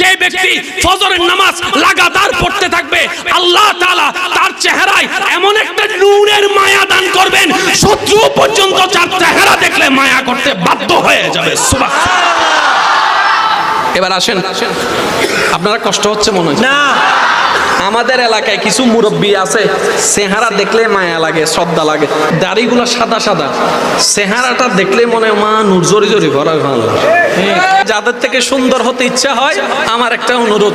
যে ব্যক্তি ফজরের নামাজ লাগাতার পড়তে থাকবে, আল্লাহ তাআলা তার চেহারায় এমন একটা নূরের মায়া দান করবেন, শত্রু পর্যন্ত তার চেহারা দেখলে মায়া করতে বাধ্য হয়ে যাবে। সুবহানাল্লাহ। এবার আসেন, আপনারা কষ্ট হচ্ছে মনে হয় না? আমাদের এলাকায় কিছু মুরব্বী আছে, চেহারা দেখলে মায়া লাগে, শ্রদ্ধা লাগে, দাড়িগুলো সাদা সাদা, চেহারাটা দেখলে মনে হয় মা নূর জরি জরি ভরা। যাদের থেকে সুন্দর হতে ইচ্ছা হয়, আমার একটা অনুরোধ,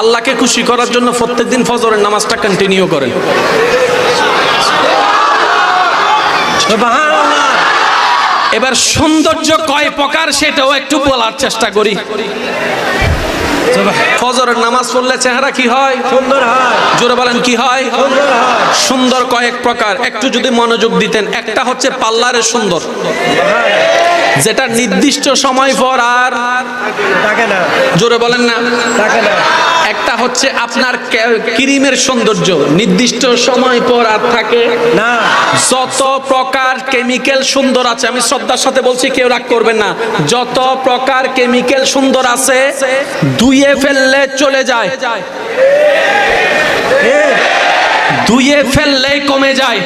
আল্লাহকে খুশি করার জন্য প্রত্যেকদিন ফজরের নামাজটা কন্টিনিউ করেন। এবার সৌন্দর্য কয় প্রকার সেটাও একটু বলার চেষ্টা করি। ফজরের নামাজ পড়লে চেহারা কি হয়? সুন্দর হয়। জোরে বলেন কি হয়? সুন্দর হয়। সুন্দর কয়েক প্রকার, একটু যদি মনোযোগ দিতেন। একটা হচ্ছে পার্লারে সুন্দর, যেটা নির্দিষ্ট সময় পর আর থাকে না। জোরে বলেন না, থাকে না। একটা হচ্ছে আপনার ক্রিমের সৌন্দর্য, নির্দিষ্ট সময় পর আর থাকে না। যত প্রকার কেমিক্যাল সুন্দর আছে, আমি শ্রদ্ধার সাথে বলছি, কেউ রাগ করবেন না, যত প্রকার কেমিক্যাল সুন্দর আছে ধুয়ে ফেললে চলে যায়, ধুয়ে ফেললে কমে যায়।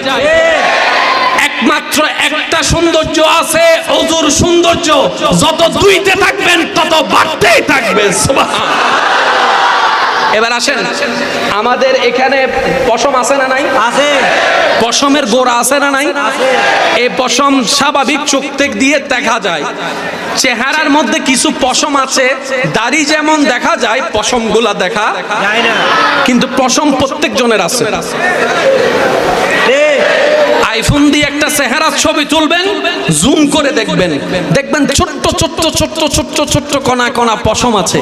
একমাত্র একটা সৌন্দর্য আছে, ওযুর সৌন্দর্য, যত ধুইতে থাকবেন তত বাড়তেই থাকবে। সুবহানাল্লাহ। এবার আসেন, আমাদের এখানে পশম আছে না নাই? আছে। পশমের গোড়া আছে না নাই? আছে। এই পশম স্বাভাবিক চোখ দিয়ে দেখা যায়। চেহারার মধ্যে কিছু পশম আছে, দাড়ি যেমন দেখা যায় পশমগুলা দেখা যায় না, কিন্তু পশম প্রত্যেক জনের আছে। আইফোন দিয়ে একটা চেহারার ছবি তুলবেন, জুম করে দেখবেন, দেখবেন ছোট্ট ছোট্ট ছোট্ট ছোট্ট ছোট্ট কণা কণা পশম আছে।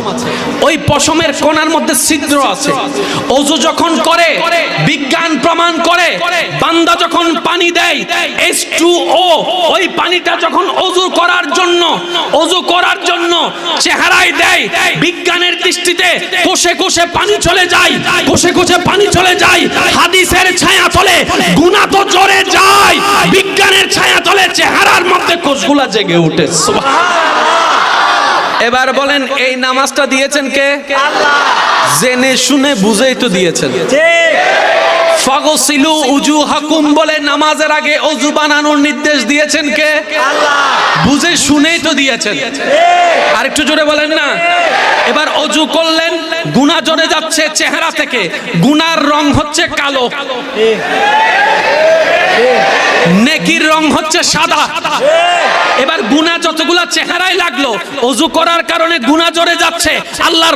ওই পশমের কণার মধ্যে ছিদ্র আছে। ওযু যখন করে, বিজ্ঞান প্রমাণ করে, বান্দা যখন পানি দেয় H2O, ওই পানিটা যখন ওযু করার জন্য চেহারায় দেয়, বিজ্ঞানের দৃষ্টিতে কোষে কোষে পানি চলে যায়, কোষে কোষে পানি চলে যায়। হাদিসের ছায়া তলে গুনাহ তো জড়ে যায়, বিজ্ঞানের ছায়া তলে চেহারার মধ্যে কোষগুলা জেগে ওঠে। সুবহানাল্লাহ। এবার বলেন, এই নামাজটা দিয়েছেন কে? আল্লাহ। জেনে শুনে বুঝেই তো দিয়েছেন। ঠিক। ফাগসিলু উজুহাকুম বলে নামাজের আগে ওযু বানানোর নির্দেশ দিয়েছেন কে? আল্লাহ। বুঝে শুনেই তো দিয়েছেন। আর একটু জোরে বলেন না। এবার ওযু করলেন, গুনাহ জড়ে যাচ্ছে চেহারা থেকে, গুনার রং হচ্ছে কালো, নেকির রং হচ্ছে সাদা। এবার গুনাহ যতগুলা চেহারায় লাগলো, ওযু করার কারণে গুনাহ জড়ে যাচ্ছে, আল্লাহর